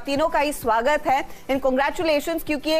तीनों का ही स्वागत है एंड कांग्रेचुलेशंस, क्योंकि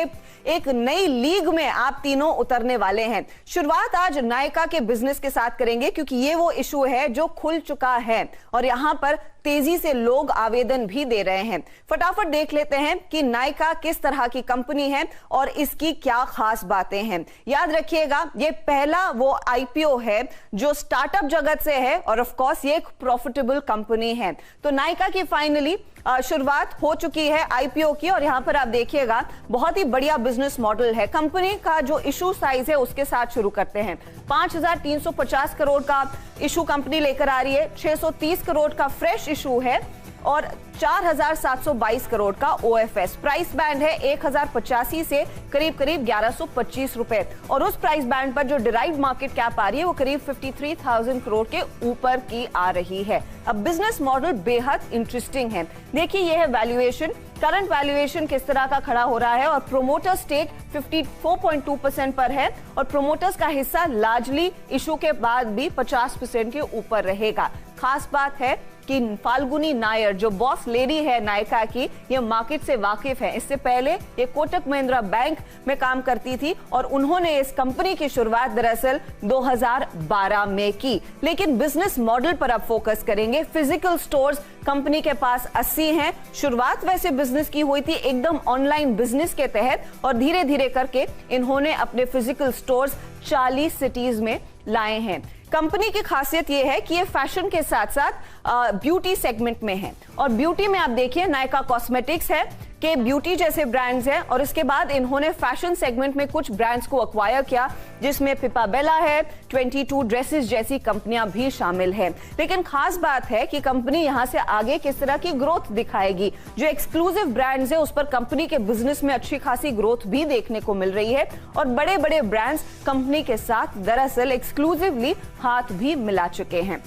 एक नई लीग में आप तीनों उतरने वाले हैं। शुरुआत आज नायका के बिजनेस के साथ करेंगे, क्योंकि ये वो इशू है जो खुल चुका है और यहां पर तेजी से लोग आवेदन भी दे रहे हैं। फटाफट देख लेते हैं कि नायका किस तरह की कंपनी है और इसकी क्या खास बातें हैं। याद रखिएगा, ये पहला वो आईपीओ है जो स्टार्टअप जगत से है और ऑफ कोर्स ये एक प्रॉफिटेबल कंपनी है। तो नायका की फाइनली शुरुआत हो चुकी है आईपीओ की, और यहां पर आप देखिएगा बहुत ही बढ़िया बिजनेस मॉडल है। कंपनी का जो इशू साइज है उसके साथ शुरू करते हैं। 5,350 करोड़ का इशू कंपनी लेकर आ रही है, 630 करोड़ का फ्रेश इशू है और 4,722 करोड़ का ओएफएस। प्राइस बैंड है 1,085 से करीब 1,125 रुपए, और उस प्राइस बैंड पर जो डिराइव्ड मार्केट कैप आ रही है वो करीब 53,000 करोड़ के ऊपर की आ रही है। अब बिजनेस मॉडल बेहद इंटरेस्टिंग है। देखिए, यह है वैल्यूएशन, करंट वैल्यूएशन किस तरह का खड़ा हो रहा है, और प्रोमोटर स्टेक 54.2% पर है और प्रोमोटर्स का हिस्सा लार्जली इशू के बाद भी 50% के ऊपर रहेगा। खास बात है कि फाल्गुनी नायर जो बॉस लेडी है नायका की, ये मार्केट से वाकिफ है। इससे पहले ये कोटक महिंद्रा बैंक में काम करती थी और उन्होंने इस कंपनी की शुरुआत दरअसल 2012 में की। लेकिन बिजनेस मॉडल पर अब फोकस करेंगे। फिजिकल स्टोर्स कंपनी के पास 80 हैं। शुरुआत वैसे बिजनेस की हुई थी एकदम ऑनलाइन बिजनेस के तहत, और धीरे धीरे करके इन्होंने अपने फिजिकल स्टोर्स 40 सिटीज में लाए हैं। कंपनी की खासियत यह है कि ये फैशन के साथ साथ ब्यूटी सेगमेंट में है, और ब्यूटी में आप देखिए नायका कॉस्मेटिक्स है के ब्यूटी जैसे ब्रांड्स हैं, और इसके बाद इन्होंने फैशन सेगमेंट में कुछ ब्रांड्स को अक्वायर किया, जिसमें पिपा बेला है, 22 ड्रेसेस जैसी कंपनियां भी शामिल हैं। लेकिन खास बात है कि कंपनी यहां से आगे किस तरह की ग्रोथ दिखाएगी। जो एक्सक्लूसिव ब्रांड्स है उस पर कंपनी के बिजनेस में अच्छी खासी ग्रोथ भी देखने को मिल रही है, और बड़े बड़े ब्रांड्स कंपनी के साथ दरअसल एक्सक्लूसिवली हाथ भी मिला चुके हैं।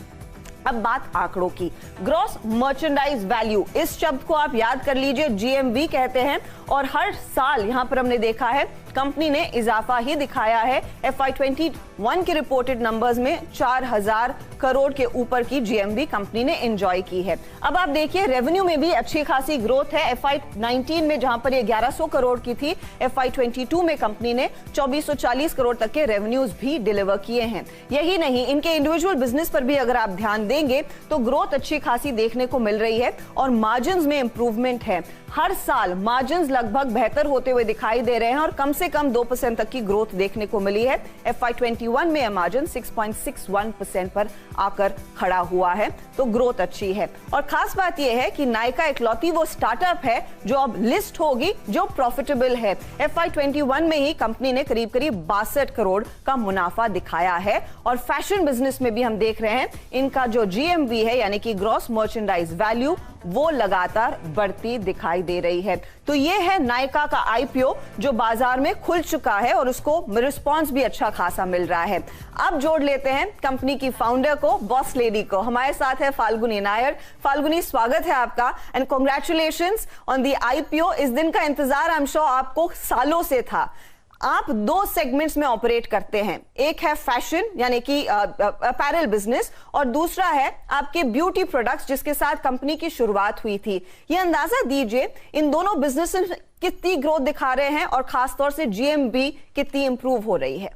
अब बात आंकड़ों की। ग्रॉस मर्चेंडाइज वैल्यू, इस शब्द को आप याद कर लीजिए, जीएमवी कहते हैं, और हर साल यहां पर हमने देखा है कंपनी ने इजाफा ही दिखाया है। FY21 के रिपोर्टेड नंबर्स में 4,000 करोड़ के ऊपर की जीएमवी कंपनी ने एंजॉय की है। अब आप देखिए, रेवेन्यू में भी अच्छी खासी ग्रोथ है। FY19 में जहां पर ये 1,100 करोड़ की थी, FY22 में कंपनी ने 2,440 करोड़ तक के रेवेन्यूज भी डिलीवर किए हैं। यही नहीं, इनके इंडिविजुअल बिजनेस पर भी अगर आप ध्यान देंगे तो ग्रोथ अच्छी खासी देखने को मिल रही है, और मार्जिन्स में इंप्रूवमेंट है। हर साल मार्जिन्स लगभग बेहतर होते हुए दिखाई दे रहे हैं, और कम से कम 2% तक की ग्रोथ देखने को मिली है। FY21 में मार्जिन 6.61% पर आकर खड़ा हुआ है, तो ग्रोथ अच्छी है। और खास बात यह है कि नायका इकलौती वो स्टार्टअप है जो अब लिस्ट होगी जो प्रॉफिटेबल है। FY21 में ही कंपनी ने करीब 62 करोड़ का मुनाफा दिखाया है, और फैशन बिजनेस में भी हम देख रहे हैं इनका जो जीएमवी है यानी कि ग्रॉस मर्चेंडाइज वैल्यू वो लगातार बढ़ती दिखाई दे रही है। तो ये है नायका का आईपीओ जो बाजार में खुल चुका है, और उसको रिस्पांस भी अच्छा खासा मिल रहा है। अब जोड़ लेते हैं कंपनी की फाउंडर को, बॉस लेडी को। हमारे साथ है फाल्गुनी नायर। फाल्गुनी, स्वागत है आपका and congratulations on the IPO. इस दिन का इंतजार आई एम श्योर आपको सालों से था। आप 2 सेगमेंट्स में ऑपरेट करते हैं, एक है फैशन यानी कि अपैरल बिजनेस, और दूसरा है आपके ब्यूटी प्रोडक्ट्स जिसके साथ कंपनी की शुरुआत हुई थी। ये अंदाजा दीजिए इन दोनों बिजनेस कितनी ग्रोथ दिखा रहे हैं, और खासतौर से जीएमवी कितनी इंप्रूव हो रही है।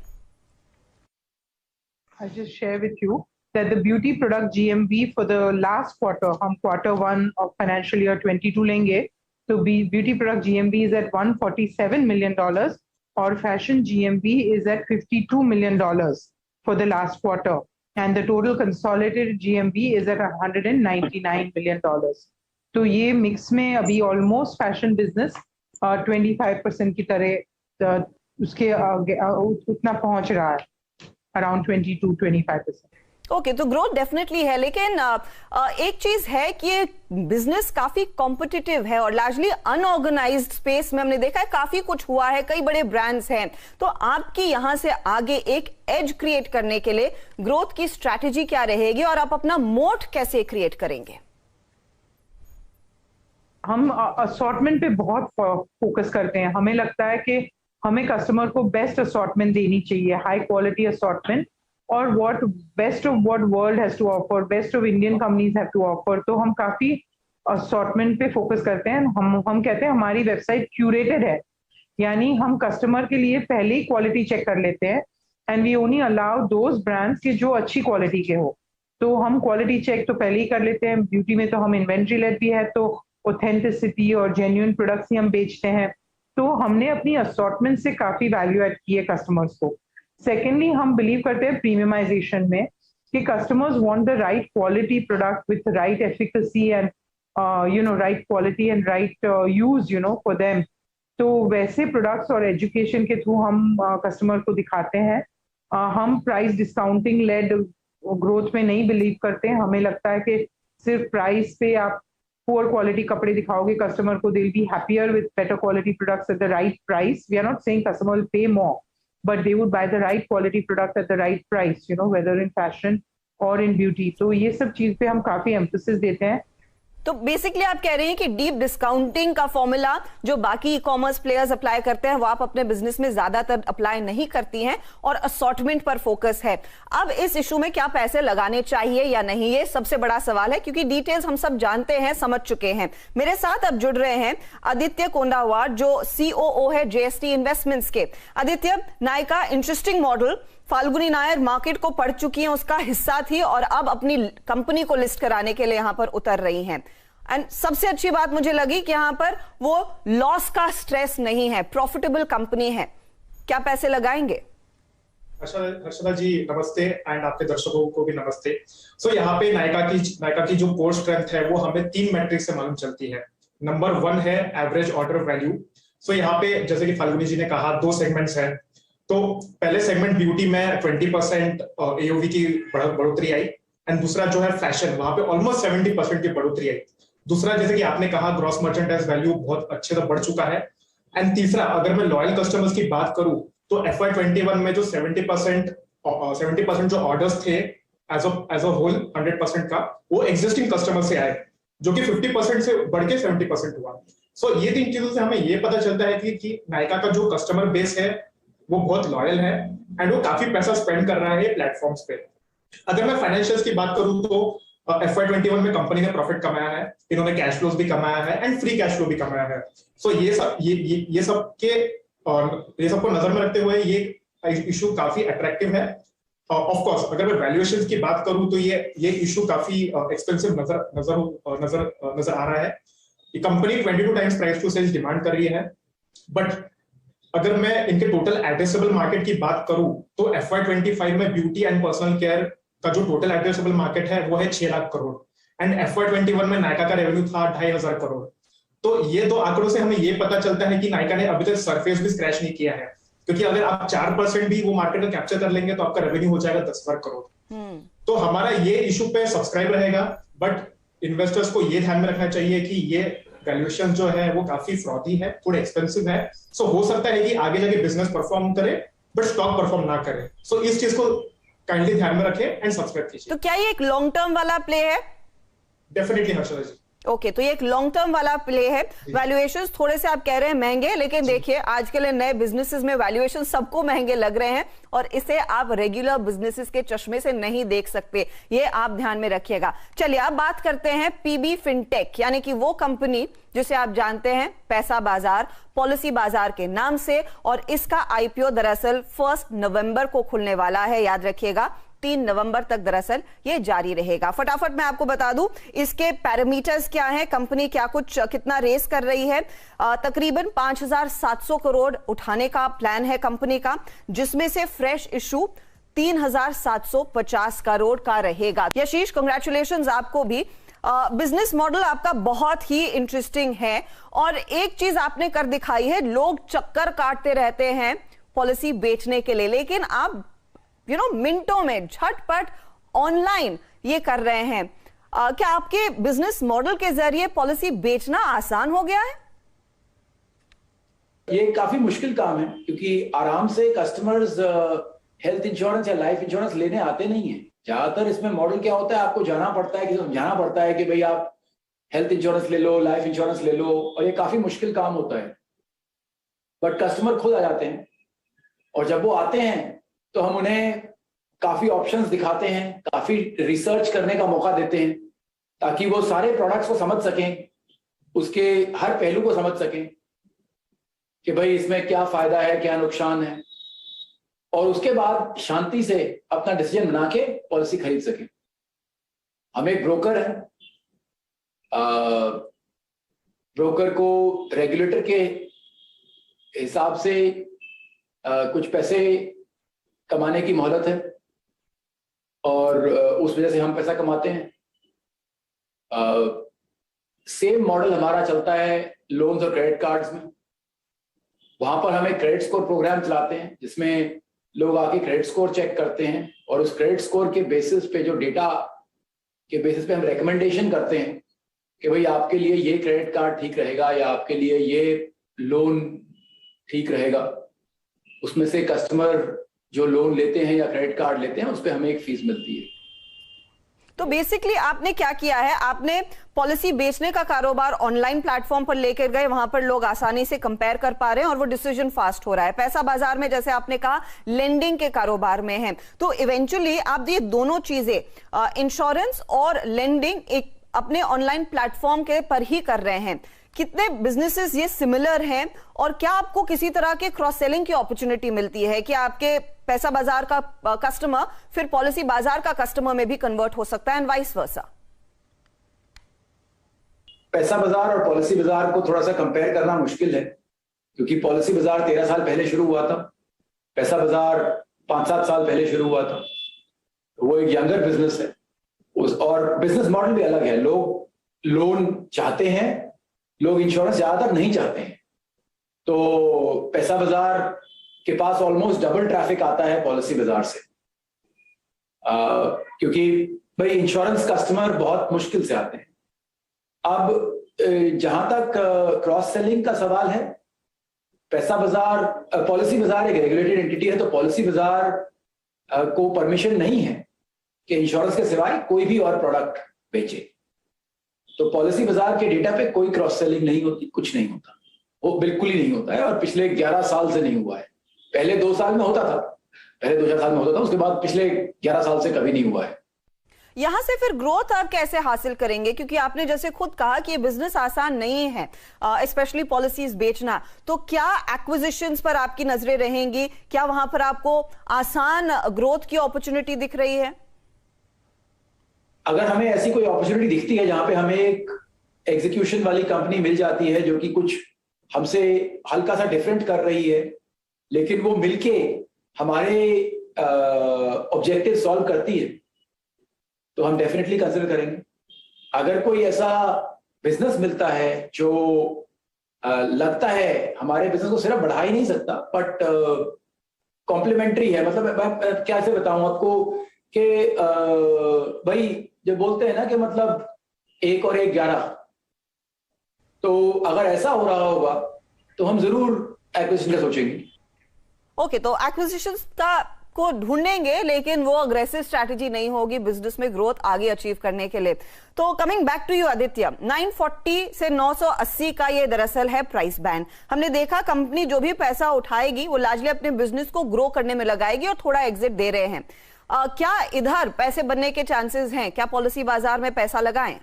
I just share with you that the beauty product GMV for the last quarter, हम Q1 of financial year 22 लेंगे, तो beauty product GMV is at $147 million. Or fashion GMV is at $52 million for the last quarter, and the total consolidated GMV is at $199 million. तो ये mix में अभी almost fashion business 25% की तरह उसके उतना पहुंच रहा है, अराउंड 22-25%। ओके, तो ग्रोथ डेफिनेटली है, लेकिन एक चीज है कि ये बिजनेस काफी कॉम्पिटिटिव है, और लार्जली अनऑर्गेनाइज्ड स्पेस में हमने देखा है काफी कुछ हुआ है, कई बड़े ब्रांड्स हैं। तो आपकी यहां से आगे एक एज क्रिएट करने के लिए ग्रोथ की स्ट्रैटेजी क्या रहेगी, और आप अपना मोट कैसे क्रिएट करेंगे? हम असॉर्टमेंट पे बहुत फोकस करते हैं। हमें लगता है कि हमें कस्टमर को बेस्ट असॉर्टमेंट देनी चाहिए, हाई क्वालिटी असॉर्टमेंट, और what best of what world has to offer, best of Indian companies have to offer। तो हम काफी असॉर्टमेंट पे फोकस करते हैं। हम कहते हैं हमारी वेबसाइट क्यूरेटेड है, यानी हम कस्टमर के लिए पहले ही क्वालिटी चेक कर लेते हैं and we only allow those brands के जो अच्छी क्वालिटी के हो। तो हम क्वालिटी चेक तो पहले ही कर लेते हैं। ब्यूटी में तो हम इन्वेंट्री लेड भी है, तो ऑथेंटिसिटी और जेन्युइन प्रोडक्ट्स ही हम बेचते हैं। तो हमने अपनी असॉर्टमेंट से काफी वैल्यू ऐड की है कस्टमर्स को। सेकेंडली, हम बिलीव करते हैं प्रीमियमाइजेशन में कि customers want the right quality product with right efficacy and right quality and right use for them. तो वैसे प्रोडक्ट्स और एजुकेशन के थ्रू हम कस्टमर को दिखाते हैं। हम प्राइस डिस्काउंटिंग लेड ग्रोथ में नहीं बिलीव करते हैं। हमें लगता है कि सिर्फ प्राइस पे आप पुअर क्वालिटी कपड़े दिखाओगे कस्टमर को, they will be happier with better quality products at the right price. We are not saying customer will pay more, but they would buy the right quality product at the right price, whether in fashion और in beauty. तो ये सब चीज पे हम काफी emphasis देते हैं। तो बेसिकली आप कह रहे हैं कि डीप डिस्काउंटिंग का फॉर्मूला जो बाकी ई कॉमर्स प्लेयर्स अप्लाई करते हैं वो आप अपने बिजनेस में ज्यादातर अप्लाई नहीं करती हैं और असॉर्टमेंट पर फोकस है। अब इस इशू में क्या पैसे लगाने चाहिए या नहीं, ये सबसे बड़ा सवाल है, क्योंकि डिटेल्स हम सब जानते हैं, समझ चुके हैं। मेरे साथ अब जुड़ रहे हैं आदित्य कोंडावार जो COO है JST इन्वेस्टमेंट्स के। Aditya, Nykaa interesting model, Falguni Nair market को पढ़ चुकी हैं, उसका हिस्सा थी और अब अपनी कंपनी को लिस्ट कराने के लिए यहां पर उतर रही हैं। एंड सबसे अच्छी बात मुझे लगी कि यहां पर वो लॉस का स्ट्रेस नहीं है, प्रॉफिटेबल कंपनी है। क्या पैसे लगाएंगे? हर्षदा जी नमस्ते, एंड आपके दर्शकों को भी नमस्ते। सो यहाँ पे नायका की जो कोर स्ट्रेंथ है वो हमें 3 मैट्रिक से मालूम चलती है। नंबर 1 है एवरेज ऑर्डर वैल्यू। सो यहाँ पे जैसे कि फाल्गुनी जी ने कहा 2 सेगमेंट्स हैं। तो पहले सेगमेंट ब्यूटी में 20% AOV की बढ़ोतरी आई, एंड दूसरा जो है फैशन, वहां पे ऑलमोस्ट 70% की बढ़ोतरी आई। दूसरा, जैसे कि आपने कहा, ग्रॉस मर्चेंडाइज वैल्यू बहुत अच्छे से बढ़ चुका है। एंड तीसरा, अगर मैं लॉयल कस्टमर्स की बात करूं तो FY21 में जो 70% जो ऑर्डर्स थे एज अ होल 100% का, वो एग्जिस्टिंग कस्टमर से आए, जो कि 50% से बढ़ के 70% हुआ। सो ये 3 चीजों से हमें ये पता चलता है कि नायका का जो कस्टमर बेस है वो बहुत लॉयल है एंड वो काफी पैसा स्पेंड कर रहा है प्लेटफॉर्म्स पे। अगर मैं फाइनेंशियल्स की बात करूं तो FY21 में कंपनी ने प्रॉफिट कमाया है, इन्होंने कैश फ्लोज भी कमाया है एंड फ्री कैश फ्लो भी कमाया है। सो ये सबको नजर में रखते हुए ये इशू काफी अट्रैक्टिव है। ऑफ कोर्स अगर मैं वैल्यूएशंस की बात करूं तो ये इशू काफी एक्सपेंसिव नजर आ रहा है। ये company 22 times price to sales demand कर रही है, बट अगर मैं इनके टोटल एड्रेसेबल मार्केट की बात करूं तो FY25 में ब्यूटी एंड पर्सनल केयर का जो टोटल एड्रेसेबल मार्केट है वो है 6 लाख करोड़, एंड FY21 में नायका का रेवेन्यू था 2,500 करोड़। तो ये 2 आंकड़ों से हमें ये पता चलता है कि नायका ने अभी तक सरफेस भी स्क्रैच नहीं किया है, क्योंकि अगर आप 4% भी वो मार्केट में कैप्चर कर लेंगे तो आपका रेवेन्यू हो जाएगा 10,000 करोड़। तो हमारा ये इशू पे सब्सक्राइब रहेगा, बट इन्वेस्टर्स को ये ध्यान में रखना चाहिए कि ये वैल्यूएशन जो है वो काफी फ्रॉडी है, थोड़े एक्सपेंसिव है। सो हो सकता है कि आगे जाके बिजनेस परफॉर्म करे बट स्टॉक परफॉर्म ना करे। सो इस चीज को काइंडली ध्यान में रखें एंड सब्सक्राइब कीजिए। तो क्या ये एक लॉन्ग टर्म वाला प्ले है? डेफिनेटली हर्षदा जी। ओके, तो ये एक लॉन्ग टर्म वाला प्ले है। वैल्यूएशंस थोड़े से आप कह रहे हैं महंगे, लेकिन देखिए आज के लिए नए बिजनेसेस में वैल्यूएशन सबको महंगे लग रहे हैं और इसे आप रेगुलर बिजनेसेस के चश्मे से नहीं देख सकते, ये आप ध्यान में रखिएगा। चलिए अब बात करते हैं PB फिनटेक, यानी कि वो कंपनी जिसे आप जानते हैं पैसा बाजार, पॉलिसी बाजार के नाम से, और इसका IPO दरअसल 1 नवंबर को खुलने वाला है। याद रखिएगा 3 नवंबर तक दरअसल ये जारी रहेगा। फटाफट मैं आपको बता दूं इसके पैरामीटर्स क्या हैं, कंपनी कितना रेस कर रही है। तकरीबन 5,700 करोड़ उठाने का प्लान है कंपनी का, जिसमें से फ्रेश इशू 3,750 करोड़ का रहेगा। यशीष, कांग्रेचुलेशंस आपको भी। बिजनेस मॉडल आपका बहुत ही इंटरेस्टिंग है और एक चीज आपने कर दिखाई है, लोग चक्कर काटते रहते हैं पॉलिसी बेचने के लिए, लेकिन आप मिनटों में झटपट ऑनलाइन ये कर रहे हैं। क्या आपके बिजनेस मॉडल के जरिए पॉलिसी बेचना आसान हो गया है? ये काफी मुश्किल काम है, क्योंकि आराम से कस्टमर्स हेल्थ इंश्योरेंस या लाइफ इंश्योरेंस लेने आते नहीं है। ज्यादातर इसमें मॉडल क्या होता है, आपको जाना पड़ता है, कि समझाना पड़ता है कि भाई आप हेल्थ इंश्योरेंस ले लो, लाइफ इंश्योरेंस ले लो, और ये काफी मुश्किल काम होता है। बट कस्टमर खुद आ जाते हैं, और जब वो आते हैं तो हम उन्हें काफी ऑप्शंस दिखाते हैं, काफी रिसर्च करने का मौका देते हैं, ताकि वो सारे प्रोडक्ट्स को समझ सकें, उसके हर पहलू को समझ सकें कि भाई इसमें क्या फायदा है, क्या नुकसान है, और उसके बाद शांति से अपना डिसीजन बना के पॉलिसी खरीद सकें। हम एक ब्रोकर है, ब्रोकर को रेगुलेटर के हिसाब से कुछ पैसे कमाने की मोहलत है और उस वजह से हम पैसा कमाते हैं। सेम मॉडल हमारा चलता है लोन्स और क्रेडिट कार्ड्स में। वहां पर हम एक क्रेडिट स्कोर प्रोग्राम चलाते हैं जिसमें लोग आके क्रेडिट स्कोर चेक करते हैं और उस क्रेडिट स्कोर के बेसिस पे, जो डेटा के बेसिस पे हम रिकमेंडेशन करते हैं कि भाई आपके लिए ये क्रेडिट कार्ड ठीक रहेगा या आपके लिए ये लोन ठीक रहेगा। उसमें से कस्टमर जो लोन लेते हैं या क्रेडिट कार्ड लेते हैं उस पर हमें एक फीस मिलती है। तो बेसिकली आपने क्या किया है, आपने पॉलिसी बेचने का कारोबार ऑनलाइन प्लेटफॉर्म पर लेकर गए, वहां पर लोग आसानी से कंपेयर कर पा रहे हैं और वो डिसीजन फास्ट हो रहा है। पैसा बाजार में, जैसे आपने कहा, लेंडिंग के कारोबार में है, तो इवेंचुअली आप ये दोनों चीजें, इंश्योरेंस और लेंडिंग, एक अपने ऑनलाइन प्लेटफॉर्म के पर ही कर रहे हैं। कितने बिजनेसेस ये सिमिलर हैं और क्या आपको किसी तरह के क्रॉस सेलिंग की अपॉर्चुनिटी मिलती है कि आपके पैसा बाजार का कस्टमर फिर पॉलिसी बाजार का कस्टमर में भी कन्वर्ट हो सकता है एंड वाइस वर्सा? पैसा बाजार और पॉलिसी बाजार को थोड़ा सा कंपेयर करना मुश्किल है क्योंकि पॉलिसी बाजार 13 साल पहले शुरू हुआ था, पैसा बाजार 5-7 साल पहले शुरू हुआ था। वो एक यंगर बिजनेस है और बिजनेस मॉडल भी अलग है। लोग लोन चाहते हैं, लोग इंश्योरेंस ज्यादातर नहीं चाहते हैं। तो पैसा बाजार के पास ऑलमोस्ट डबल ट्रैफिक आता है पॉलिसी बाजार से, क्योंकि भाई इंश्योरेंस कस्टमर बहुत मुश्किल से आते हैं। अब जहां तक क्रॉस सेलिंग का सवाल है, पैसा बाजार, पॉलिसी बाजार एक रेगुलेटेड एंटिटी है, तो पॉलिसी बाजार को परमिशन नहीं है कि इंश्योरेंस के सिवाय कोई भी और प्रोडक्ट बेचे। तो पॉलिसी बाजार के डेटा पे कोई क्रॉस सेलिंग नहीं होती, कुछ नहीं होता, वो बिल्कुल ही नहीं होता है और पिछले 11 साल से नहीं हुआ है। पहले 2 साल में होता था, पहले 2-4 साल में होता था, उसके बाद पिछले 11 साल से कभी नहीं हुआ है। यहां से फिर ग्रोथ आप कैसे हासिल करेंगे, क्योंकि आपने जैसे खुद कहा कि ये बिजनेस आसान नहीं है, स्पेशली पॉलिसीज बेचना, तो क्या एक्विजिशंस पर आपकी नजरें रहेंगी? क्या वहां पर आपको आसान ग्रोथ की अपॉर्चुनिटी दिख रही है? अगर हमें ऐसी कोई अपॉर्चुनिटी दिखती है जहां पे हमें एक एग्जीक्यूशन वाली कंपनी मिल जाती है जो कि कुछ हमसे हल्का सा डिफरेंट कर रही है, लेकिन वो मिलके हमारे ऑब्जेक्टिव सॉल्व करती है, तो हम डेफिनेटली कंसिडर करेंगे। अगर कोई ऐसा बिजनेस मिलता है जो लगता है हमारे बिजनेस को सिर्फ बढ़ा ही नहीं सकता बट कॉम्प्लीमेंट्री है, मतलब मैं कैसे बताऊं आपको कि भाई जब बोलते हैं ना कि मतलब 1 और 1 11, तो अगर ऐसा हो रहा होगा तो हम जरूर एक्विजिशन का सोचेंगे। ओके, तो एक्विजिशंस का को ढूंढेंगे, लेकिन वो अग्रेसिव स्ट्रैटेजी नहीं होगी बिजनेस में ग्रोथ आगे अचीव करने के लिए। तो coming back to you Aditya, 940 से 980 का ये दरअसल है प्राइस बैंड। हमने देखा कंपनी जो भी पैसा उठाएगी वो लार्जली अपने बिजनेस को ग्रो करने में लगाएगी और थोड़ा एग्जिट दे रहे हैं। क्या इधर पैसे बनने के चांसेस हैं? क्या पॉलिसी बाजार में पैसा लगाएं?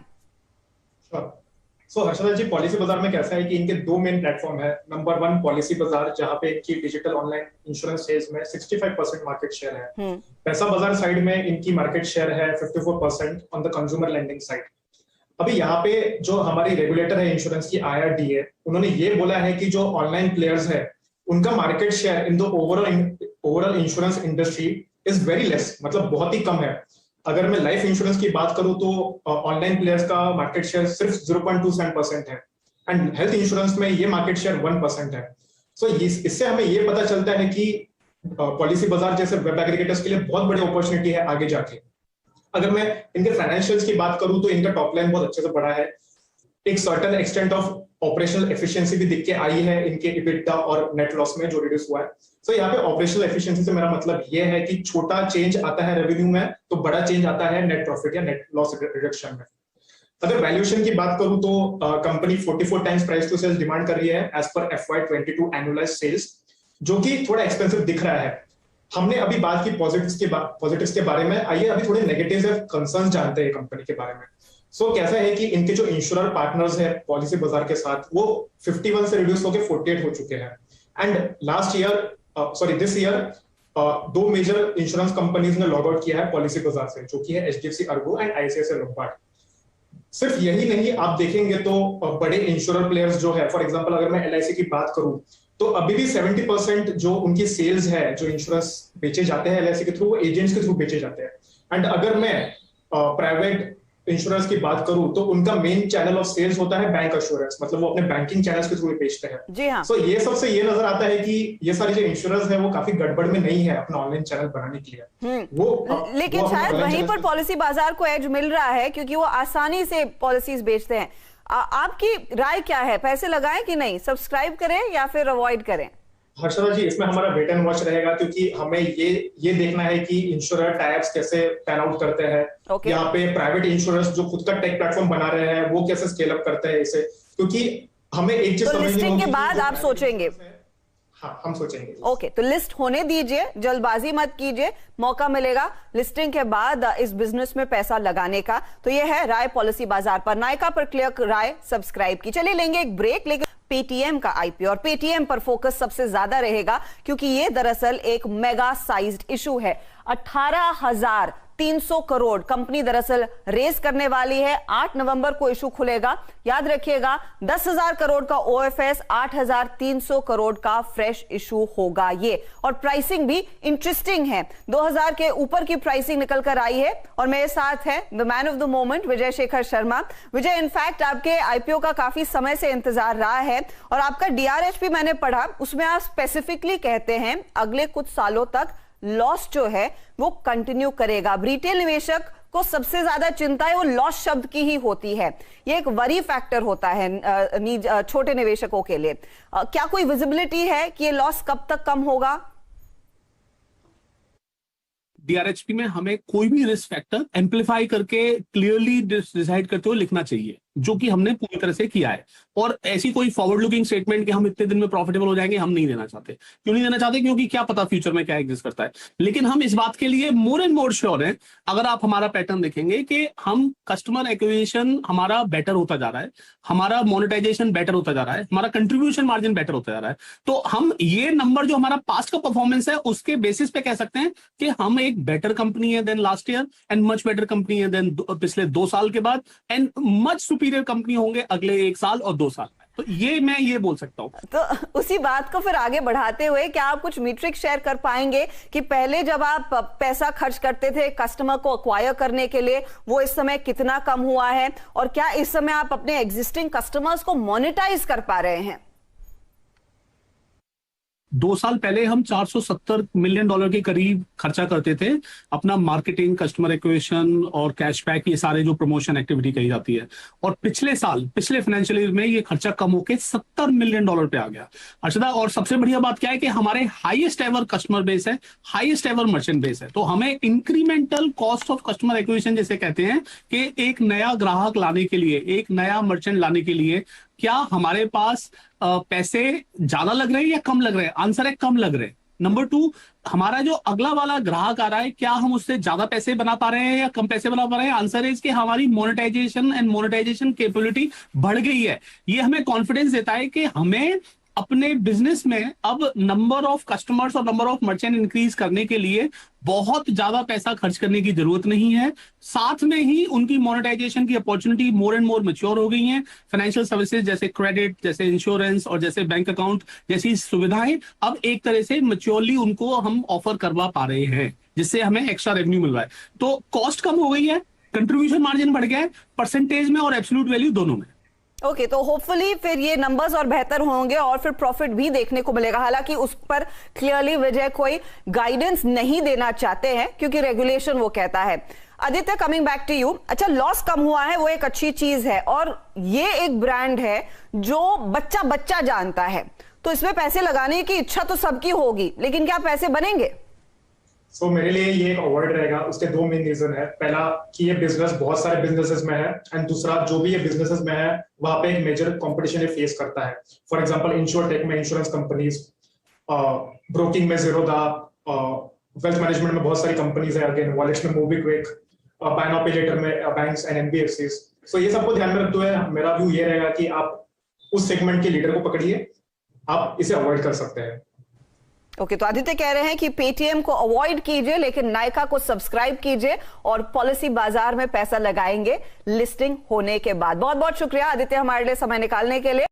सो हर्षदा जी, पॉलिसी बाजार में कैसा है कि इनके 2 मेन प्लेटफॉर्म है। नंबर 1 पॉलिसी बाजार, जहां पे इनकी डिजिटल ऑनलाइन इंश्योरेंस सेल्स में 65% मार्केट शेयर है। पैसा बाजार साइड में इनकी मार्केट शेयर है 54% on the consumer lending side. अभी यहाँ पे जो हमारी रेगुलेटर है इंश्योरेंस की, IRDA, उन्होंने ये बोला है कि जो ऑनलाइन प्लेयर्स है उनका market share in the overall insurance industry is very less, मतलब बहुत ही कम है। अगर मैं लाइफ इंश्योरेंस की बात करूं तो ऑनलाइन प्लेयर्स का मार्केट शेयर सिर्फ 0.27% है एंड हेल्थ इंश्योरेंस में ये मार्केट शेयर 1% है। सो इससे हमें ये पता चलता है कि पॉलिसी बाजार जैसे वेब एग्रीगेटर्स के लिए बहुत बड़ी अपॉर्चुनिटी है आगे जाके। अगर मैं इनके फाइनेंशियल्स की बात करूं तो इनका टॉप लाइन बहुत अच्छे से बढ़ा है, एक certain extent of operational efficiency भी दिख के आई है इनके इबिटा और नेट लॉस में जो रिड्यूस हुआ है। सो यहाँ पे ऑपरेशनल एफिशिएंसी से मेरा मतलब ये है कि छोटा चेंज आता है रेवेन्यू में तो बड़ा चेंज आता है नेट प्रॉफिट या नेट लॉस रिडक्शन में। अगर वैल्यूएशन की बात करूं तो company 44 times price to sales demand कर रही है as per FY22 annualised sales, जो कि थोड़ा एक्सपेंसिव दिख रहा है। हमने अभी बात की पॉजिटिव्स के बारे में, आइए अभी थोड़े नेगेटिव्स या कंसर्न्स जानते हैं कंपनी के बारे में। सो कैसा है कि इनके जो इंश्योरर पार्टनर्स है पॉलिसी बाजार के साथ, वो 51 से रिड्यूस होकर 48 हो चुके हैं। And this year 2 major insurance companies ने लॉग आउट किया है पॉलिसी बाजार से, जो कि है HDFC Ergo and ICICI Lombard. सिर्फ यही नहीं, आप देखेंगे तो बड़े इंश्योरर प्लेयर्स जो है, फॉर एग्जांपल अगर मैं LIC की बात करूं तो अभी भी 70% जो उनकी सेल्स है, जो इंश्योरेंस बेचे जाते हैं LIC के थ्रू, वो एजेंट्स के थ्रू बेचे जाते हैं। एंड अगर मैं प्राइवेट इंश्योरेंस की बात करूं तो उनका मेन चैनल ऑफ सेल्स होता है बैंक अश्योरेंस, मतलब वो अपने बैंकिंग चैनल्स के थ्रू बेचते हैं। जी हाँ। सो ये सबसे ये नजर आता है कि ये सारी जो इंश्योरेंस है वो काफी गड़बड़ में नहीं है अपना ऑनलाइन चैनल बनाने के लिए। लेकिन शायद वहीं पर पॉलिसी बाजार को एज मिल रहा है, क्योंकि वो आसानी से पॉलिसीज बेचते हैं। आपकी राय क्या है, पैसे लगाएं कि नहीं, सब्सक्राइब करें या फिर अवॉइड करें? हर्षदा जी, इसमें हमारा वेट एंड वॉच रहेगा, क्योंकि हमें ये देखना है कि इंश्योरर टाइप्स कैसे पैन आउट करते हैं। यहाँ पे प्राइवेट इंश्योरेंस जो खुद का टेक प्लेटफॉर्म बना रहे हैं वो कैसे स्केल अप करते हैं इसे, क्योंकि हमें एक चीज समझनी होगी। लिस्टिंग के बाद आप सोचेंगे? हाँ, हम सोचेंगे। ओके, तो लिस्ट होने दीजिए, जल्दबाजी मत कीजिए, मौका मिलेगा लिस्टिंग के बाद इस बिजनेस में पैसा लगाने का। तो ये है राय पॉलिसी बाजार पर, नायका पर क्लियर राय सब्सक्राइब की। चलिए लेंगे एक ब्रेक, लेकिन पेटीएम का IPO और पेटीएम पर फोकस सबसे ज्यादा रहेगा, क्योंकि ये दरअसल एक मेगा साइज्ड इशू है। 18,300 करोड़ कंपनी दरअसल रेस करने वाली है। 8 नवंबर को इशू खुलेगा, याद रखिएगा। 10,000 करोड़ का OFS, 8,300 करोड़ का फ्रेश इशू होगा ये। और प्राइसिंग भी इंटरेस्टिंग है, 2,000 के ऊपर की प्राइसिंग निकल कर आई है। और मेरे साथ है the man of the moment, Vijay Shekhar Sharma. Vijay, in fact आपके IPO का काफी समय से इंतजार रहा है, और आपका DRH भी मैंने पढ़ा, उसमें आप स्पेसिफिकली कहते हैं अगले कुछ सालों तक लॉस जो है वो कंटिन्यू करेगा। रिटेल निवेशक को सबसे ज्यादा चिंता है वो लॉस शब्द की ही होती है, ये एक वरी फैक्टर होता है छोटे निवेशकों के लिए। क्या कोई विजिबिलिटी है कि ये लॉस कब तक कम होगा? DRHP में हमें कोई भी रिस्क फैक्टर एम्पलीफाई करके क्लियरली डिसाइड करते हुए लिखना चाहिए, जो कि हमने पूरी तरह से किया है। और ऐसी कोई फॉरवर्ड लुकिंग स्टेटमेंट कि हम इतने दिन में प्रॉफिटेबल हो जाएंगे, हम नहीं देना चाहते। क्यों नहीं देना चाहते? क्योंकि क्या पता फ्यूचर में क्या एग्जिस्ट करता है। लेकिन हम इस बात के लिए मोर एंड मोर श्योर हैं, अगर आप हमारा पैटर्न देखेंगे कि हम कस्टमर एक्विजिशन हमारा बेटर होता जा रहा है, हमारा मोनेटाइजेशन बेटर होता जा रहा है, हमारा कंट्रीब्यूशन मार्जिन बेटर होता जा रहा है। तो हम ये नंबर जो हमारा पास्ट का परफॉर्मेंस है उसके बेसिस पे कह सकते हैं कि हम एक बेटर कंपनी है then last year, and much better company है देन पिछले 2 साल के बाद, एंड मच सुपीरियर कंपनी होंगे अगले 1 साल और 2 साल में। तो ये मैं ये बोल सकता हूं। तो उसी बात को फिर आगे बढ़ाते हुए, क्या आप कुछ मीट्रिक शेयर कर पाएंगे कि पहले जब आप पैसा खर्च करते थे कस्टमर को एक्वायर करने के लिए, वो इस समय कितना कम हुआ है, और क्या इस समय आप अपने एग्जिस्टिंग कस्टमर्स को मोनेटाइज कर पा रहे हैं? 2 साल पहले हम $470 मिलियन के करीब खर्चा करते थे अपना मार्केटिंग, कस्टमर एक्विजिशन और कैशबैक, ये सारे जो प्रमोशन एक्टिविटी कही जाती है। और पिछले फाइनेंशियल ईयर में ये खर्चा कम होकर $70 मिलियन पे आ गया। अर्षदा, और सबसे बढ़िया बात क्या है कि हमारे हाईएस्ट एवर कस्टमर बेस है, हाईएस्ट एवर मर्चेंट बेस है। तो हमें incremental cost of customer acquisition जिसे कहते हैं, कि एक नया ग्राहक लाने के लिए, एक नया मर्चेंट लाने के लिए क्या हमारे पास पैसे ज्यादा लग रहे हैं या कम लग रहे हैं? आंसर है कम लग रहे हैं। नंबर 2, हमारा जो अगला वाला ग्राहक आ रहा है, क्या हम उससे ज्यादा पैसे बना पा रहे हैं या कम पैसे बना पा रहे हैं? आंसर है इसके हमारी मोनेटाइजेशन एंड मोनेटाइजेशन कैपेबिलिटी बढ़ गई है। ये हमें कॉन्फिडेंस देता है कि हमें अपने बिजनेस में अब नंबर ऑफ कस्टमर्स और नंबर ऑफ मर्चेंट इंक्रीज करने के लिए बहुत ज्यादा पैसा खर्च करने की जरूरत नहीं है। साथ में ही उनकी मोनेटाइजेशन की opportunity more and more mature हो गई हैं। फाइनेंशियल सर्विसेज जैसे क्रेडिट, जैसे इंश्योरेंस और जैसे बैंक अकाउंट जैसी सुविधाएं अब एक तरह से मैच्योरली उनको हम ऑफर करवा पा रहे हैं, जिससे हमें एक्स्ट्रा रेवेन्यू मिल रहा है। तो कॉस्ट कम हो गई है, कंट्रीब्यूशन मार्जिन बढ़ गया है, परसेंटेज में और एब्सोल्यूट वैल्यू दोनों में। ओके, तो होपफुली फिर ये नंबर्स और बेहतर होंगे और फिर प्रॉफिट भी देखने को मिलेगा। हालांकि उस पर क्लियरली विजय कोई गाइडेंस नहीं देना चाहते हैं, क्योंकि रेगुलेशन वो कहता है। Aditya, coming back to you. अच्छा, लॉस कम हुआ है वो एक अच्छी चीज है, और ये एक ब्रांड है जो बच्चा बच्चा जानता है, तो इसमें पैसे लगाने की इच्छा तो सबकी होगी, लेकिन क्या पैसे बनेंगे? सो मेरे लिए ये एक अवॉइड रहेगा। उसके 2 मेन रीजन है। पहला कि ये बिजनेस बहुत सारे बिजनेसेस में है, एंड दूसरा जो भी ये बिजनेसेस में है वहां पे एक मेजर कंपटीशन ये फेस करता है। फॉर एग्जांपल इंश्योरटेक में इंश्योरेंस कंपनीज, ब्रोकिंग में ज़ीरोधा, वेल्थ मैनेजमेंट में बहुत सारी कंपनीज है, अगेन वॉलेट्स में मोबीक्विक, बाय नाउ पे लेटर में बैंक्स एंड NBFCs, सो ये सबको ध्यान में रखते हुए मेरा व्यू ये रहेगा कि आप उस सेगमेंट के लीडर को पकड़िए, आप इसे अवॉइड कर सकते हैं। ओके, तो आदित्य कह रहे हैं कि पेटीएम को अवॉइड कीजिए लेकिन नायका को सब्सक्राइब कीजिए और पॉलिसी बाजार में पैसा लगाएंगे लिस्टिंग होने के बाद। बहुत बहुत शुक्रिया आदित्य हमारे लिए समय निकालने के लिए।